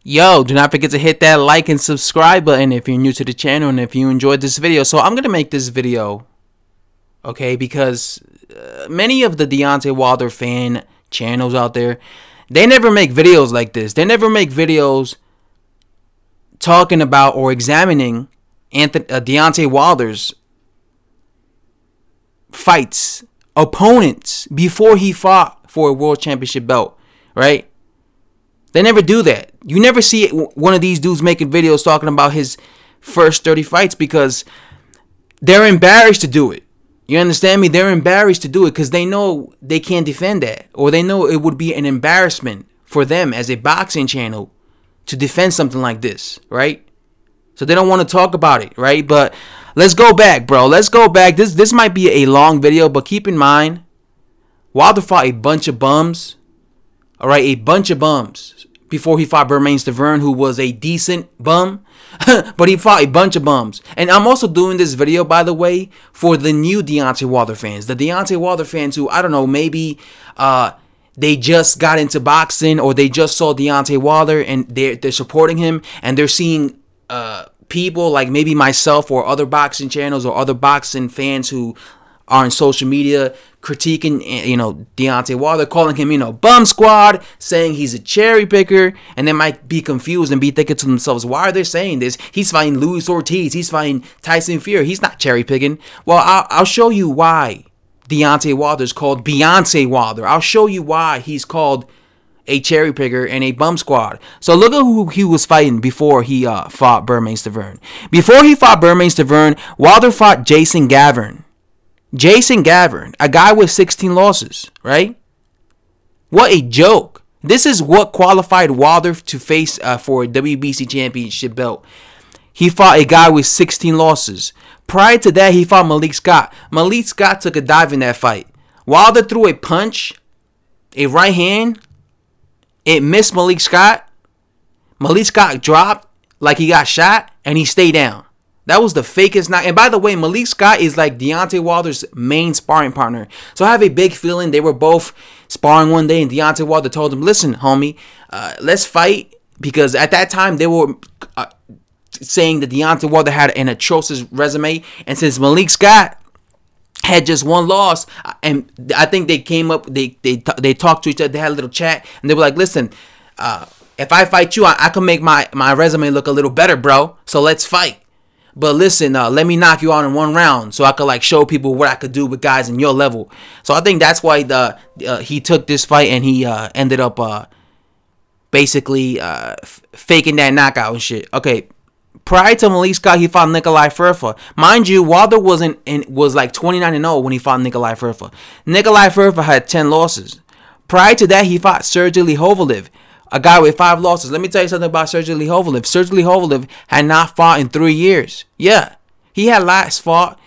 Yo, do not forget to hit that like and subscribe button if you're new to the channel and if you enjoyed this video. So I'm going to make this video, okay, because many of the Deontay Wilder fan channels out there, they never make videos like this. They never make videos talking about or examining Deontay Wilder's fights, opponents, before he fought for a world championship belt, right? They never do that. You never see one of these dudes making videos talking about his first 30 fights because they're embarrassed to do it. You understand me? They're embarrassed to do it because they know they can't defend that, or they know it would be an embarrassment for them as a boxing channel to defend something like this, right? So they don't want to talk about it, right? But let's go back, bro. Let's go back. This might be a long video, but keep in mind, Wilder fought a bunch of bums. All right, a bunch of bums before he fought Bermane Stiverne, who was a decent bum. But he fought a bunch of bums. And I'm also doing this video, by the way, for the new Deontay Wilder fans. The Deontay Wilder fans who, I don't know, maybe they just got into boxing, or they just saw Deontay Wilder and they're supporting him, and they're seeing people like maybe myself or other boxing channels or other boxing fans who are on social media critiquing, you know, Deontay Wilder, calling him, you know, Bumsquad, saying he's a cherry picker, and they might be confused and be thinking to themselves, why are they saying this? He's fighting Luis Ortiz, he's fighting Tyson Fury, he's not cherry picking. Well, I'll show you why Deontay Wilder is called Beyonce Wilder. I'll show you why he's called a cherry picker and a bum squad. So look at who he was fighting before he fought Bermane Stiverne. Before he fought Bermane Stiverne, Wilder fought Jason Gavern. Jason Gavern, a guy with 16 losses, right? What a joke. This is what qualified Wilder to face for a WBC championship belt. He fought a guy with 16 losses. Prior to that, he fought Malik Scott. Malik Scott took a dive in that fight. Wilder threw a punch, a right hand. It missed Malik Scott. Malik Scott dropped like he got shot, and he stayed down. That was the fakest knock. And by the way, Malik Scott is like Deontay Wilder's main sparring partner. So I have a big feeling they were both sparring one day, and Deontay Wilder told him, listen, homie, let's fight. Because at that time, they were saying that Deontay Wilder had an atrocious resume. And since Malik Scott had just one loss, and I think they came up, they talked to each other, they had a little chat, and they were like, listen, if I fight you, I can make my resume look a little better, bro. So let's fight. But listen, let me knock you out in one round so I could like show people what I could do with guys in your level. So I think that's why he took this fight, and he ended up basically faking that knockout and shit. Okay, prior to Malik Scott, he fought Nikolai Furfa. Mind you, Wilder was like 29-0 when he fought Nikolai Furfa. Nikolai Furfa had 10 losses. Prior to that, he fought Sergey Hovalev, a guy with 5 losses. Let me tell you something about Sergey Hovalev. Sergey Hovalev had not fought in 3 years. Yeah. He had last fought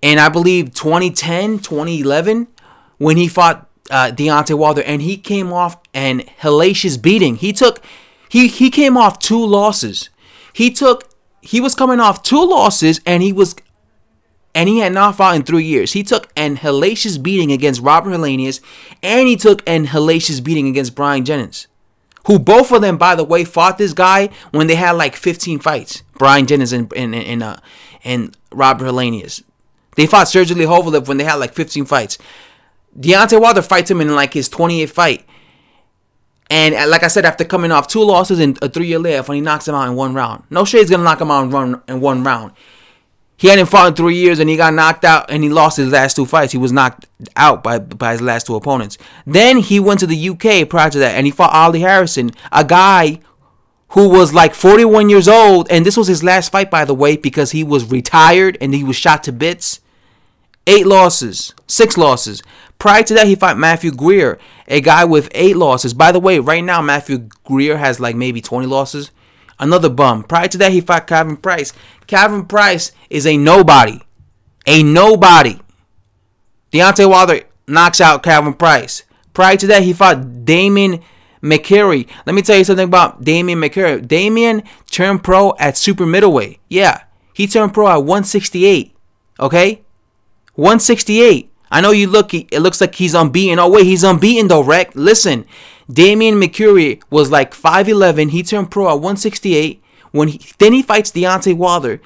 in, I believe, 2010, 2011, when he fought Deontay Wilder, and he came off an hellacious beating. He came off 2 losses. He was coming off 2 losses, and he had not fought in 3 years. He took an hellacious beating against Robert Helenius, and he took an hellacious beating against Brian Jennings, who both of them, by the way, fought this guy when they had like 15 fights. Brian Jennings and Robert Helenius. They fought Sergey Hovalev when they had like 15 fights. Deontay Wilder fights him in like his 28th fight. And like I said, after coming off 2 losses in a 3-year layoff, when he knocks him out in 1 round. No shade's going to knock him out in one round. He hadn't fought in 3 years, and he got knocked out, and he lost his last 2 fights. He was knocked out by his last 2 opponents. Then he went to the UK prior to that, and he fought Ollie Harrison, a guy who was like 41 years old, and this was his last fight, by the way, because he was retired and he was shot to bits. 8 losses, 6 losses. Prior to that, he fought Matthew Greer, a guy with 8 losses. By the way, right now, Matthew Greer has like maybe 20 losses. Another bum. Prior to that, he fought Kevin Price. Kevin Price is a nobody. A nobody. Deontay Wilder knocks out Kevin Price. Prior to that, he fought Damien McCary. Let me tell you something about Damien McCary. Damien turned pro at super middleweight. Yeah, he turned pro at 168. Okay? 168. I know it looks like he's unbeaten. Oh, wait, he's unbeaten though, Rec. Listen, Damian McCurry was like 5'11". He turned pro at 168. Then he fights Deontay Wilder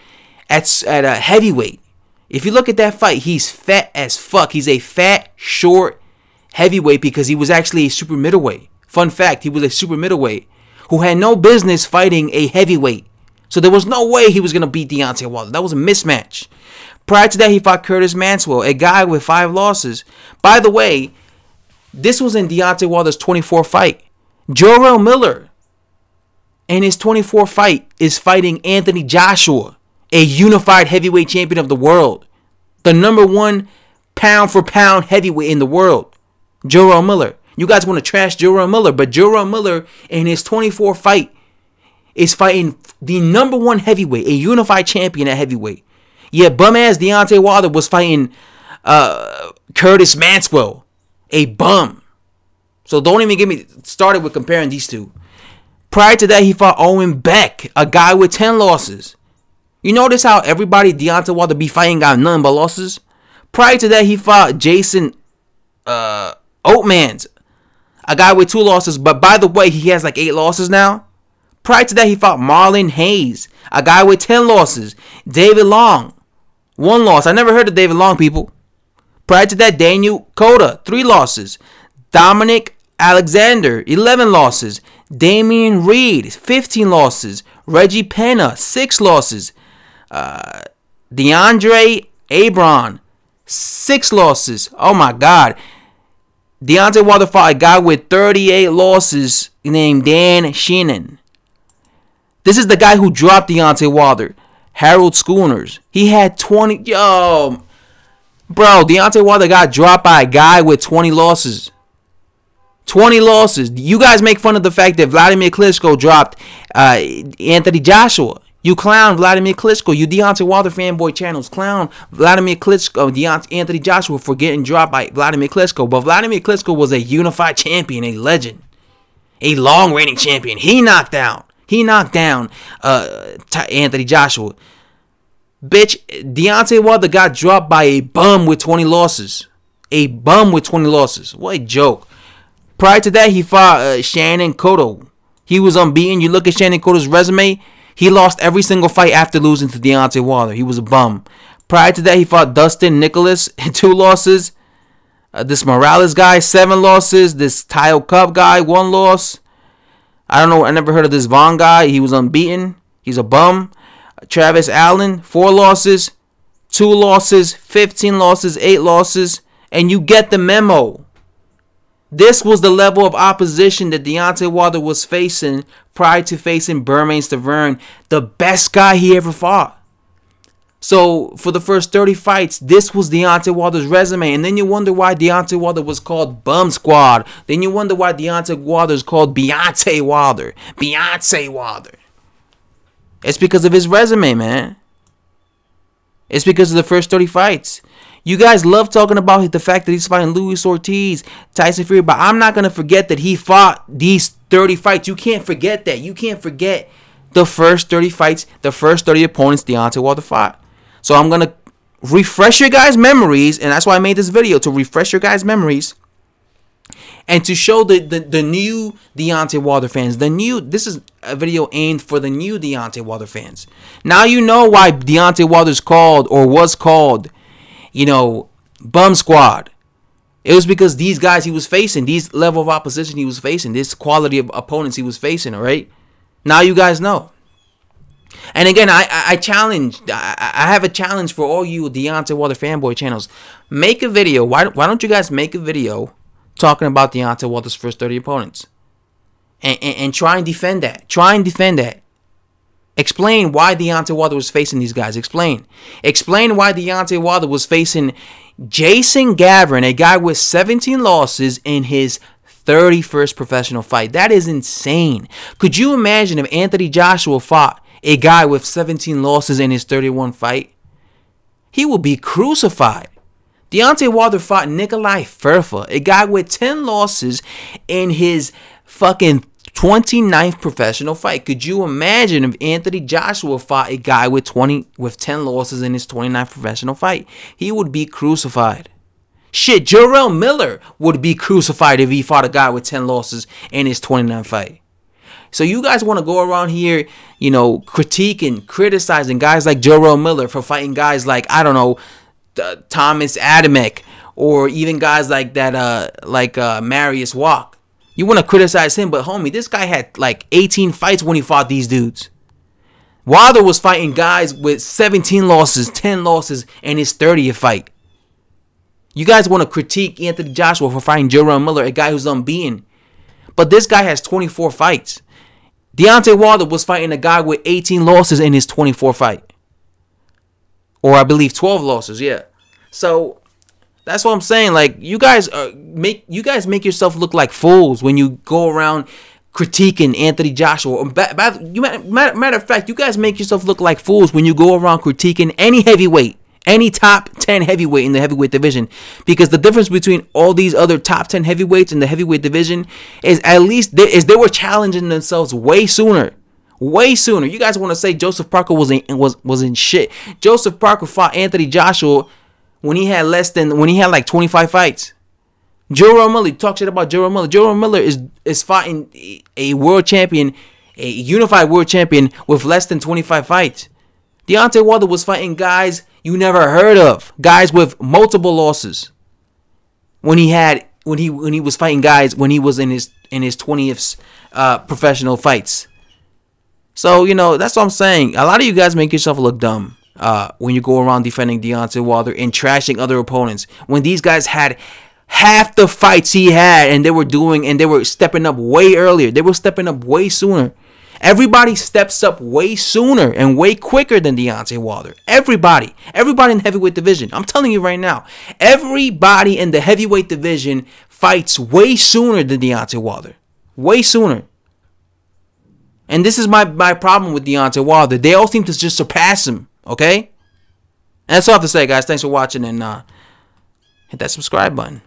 at a heavyweight. If you look at that fight, he's fat as fuck. He's a fat, short heavyweight because he was actually a super middleweight. Fun fact, he was a super middleweight who had no business fighting a heavyweight. So there was no way he was going to beat Deontay Wilder. That was a mismatch. Prior to that, he fought Curtis Manswell, a guy with 5 losses. By the way, this was in Deontay Wilder's 24th fight. Jarrell Miller, in his 24th fight, is fighting Anthony Joshua, a unified heavyweight champion of the world. The #1 pound-for-pound heavyweight in the world. Jarrell Miller. You guys want to trash Jarrell Miller, but Jarrell Miller, in his 24th fight, is fighting the #1 heavyweight, a unified champion at heavyweight. Yet bum-ass Deontay Wilder was fighting Curtis Manswell, a bum. So don't even get me started with comparing these two. Prior to that, he fought Owen Beck, a guy with 10 losses. You notice how everybody Deontay Wilder be fighting got nothing but losses? Prior to that, he fought Jason Oatmans, a guy with 2 losses. But by the way, he has like 8 losses now. Prior to that, he fought Marlon Hayes, a guy with 10 losses. David Long, 1 loss. I never heard of David Long, people. Prior to that, Daniel Cota, 3 losses. Dominic Alexander, 11 losses. Damian Reed, 15 losses. Reggie Pena, 6 losses. DeAndre Abron, 6 losses. Oh my God. Deontay Wilder fought a guy with 38 losses named Dan Sheehan. This is the guy who dropped Deontay Wilder. Harold Schooners. He had 20. Yo, bro, Deontay Wilder got dropped by a guy with 20 losses. 20 losses. You guys make fun of the fact that Vladimir Klitschko dropped Anthony Joshua. You clown Vladimir Klitschko. You Deontay Wilder fanboy channels clown Vladimir Klitschko, Anthony Joshua for getting dropped by Vladimir Klitschko. But Vladimir Klitschko was a unified champion, a legend, a long-reigning champion. He knocked down Anthony Joshua. Bitch, Deontay Wilder got dropped by a bum with 20 losses. A bum with 20 losses. What a joke. Prior to that, he fought Shannon Cotto. He was unbeaten. You look at Shannon Cotto's resume, he lost every single fight after losing to Deontay Wilder. He was a bum. Prior to that, he fought Dustin Nicholas, 2 losses. This Morales guy, 7 losses. This Tyle Cup guy, 1 loss. I don't know. I never heard of this Vaughn guy. He was unbeaten. He's a bum. Travis Allen, 4 losses. 2 losses. 15 losses. 8 losses. And you get the memo. This was the level of opposition that Deontay Wilder was facing prior to facing Bermane Stiverne, the best guy he ever fought. So for the first 30 fights, this was Deontay Wilder's resume. And then you wonder why Deontay Wilder was called Bumsquad. Then you wonder why Deontay Wilder is called Beyonce Wilder. Beyonce Wilder. It's because of his resume, man. It's because of the first 30 fights. You guys love talking about the fact that he's fighting Luis Ortiz, Tyson Fury, but I'm not going to forget that he fought these 30 fights. You can't forget that. You can't forget the first 30 fights, the first 30 opponents Deontay Wilder fought. So I'm going to refresh your guys' memories, and that's why I made this video, to refresh your guys' memories and to show the new Deontay Wilder fans. This is a video aimed for the new Deontay Wilder fans. Now you know why Deontay Wilder's called, or was called, Bumsquad. It was because these guys he was facing, these level of opposition he was facing, this quality of opponents he was facing, all right? Now you guys know. And again, I have a challenge for all you Deontay Wilder fanboy channels. Make a video. Why don't you guys make a video talking about Deontay Wilder's first 30 opponents? And try and defend that. Try and defend that. Explain why Deontay Wilder was facing these guys. Explain why Deontay Wilder was facing Jason Gavin, a guy with 17 losses in his 31st professional fight. That is insane. Could you imagine if Anthony Joshua fought a guy with 17 losses in his 31st fight? He would be crucified. Deontay Wilder fought Nikolai Ferfa, a guy with 10 losses in his fucking 29th professional fight. Could you imagine if Anthony Joshua fought a guy with 10 losses in his 29th professional fight? He would be crucified. Shit, Jarrell Miller would be crucified if he fought a guy with 10 losses in his 29th fight. So you guys want to go around here, you know, critiquing, criticizing guys like Jarrell Miller for fighting guys like, I don't know, Thomas Adamek, or even guys like that, Marius Walk. You want to criticize him, but homie, this guy had like 18 fights when he fought these dudes. Wilder was fighting guys with 17 losses, 10 losses in his 30th fight. You guys want to critique Anthony Joshua for fighting Jarrell Miller, a guy who's unbeaten. But this guy has 24 fights. Deontay Wilder was fighting a guy with 18 losses in his 24th fight. Or I believe 12 losses, yeah. So that's what I'm saying. Like, you guys make yourself look like fools when you go around critiquing Anthony Joshua. Matter of fact, you guys make yourself look like fools when you go around critiquing any heavyweight, any top 10 heavyweight in the heavyweight division. Because the difference between all these other top 10 heavyweights in the heavyweight division is at least they were challenging themselves way sooner. Way sooner. You guys want to say Joseph Parker was in shit. Joseph Parker fought Anthony Joshua when he had like 25 fights. Jarrell Miller, talk shit about Jarrell Miller. Jarrell Miller is fighting a world champion, a unified world champion with less than 25 fights. Deontay Wilder was fighting guys you never heard of, guys with multiple losses. When he was fighting guys when he was in his 20th professional fights. So, you know, that's what I'm saying. A lot of you guys make yourself look dumb when you go around defending Deontay Wilder and trashing other opponents. When these guys had half the fights he had, and they were stepping up way earlier. They were stepping up way sooner. Everybody steps up way sooner and way quicker than Deontay Wilder. Everybody in the heavyweight division. I'm telling you right now, everybody in the heavyweight division fights way sooner than Deontay Wilder. Way sooner. And this is my problem with Deontay Wilder. They all seem to just surpass him. Okay? And that's all I have to say, guys. Thanks for watching, and hit that subscribe button.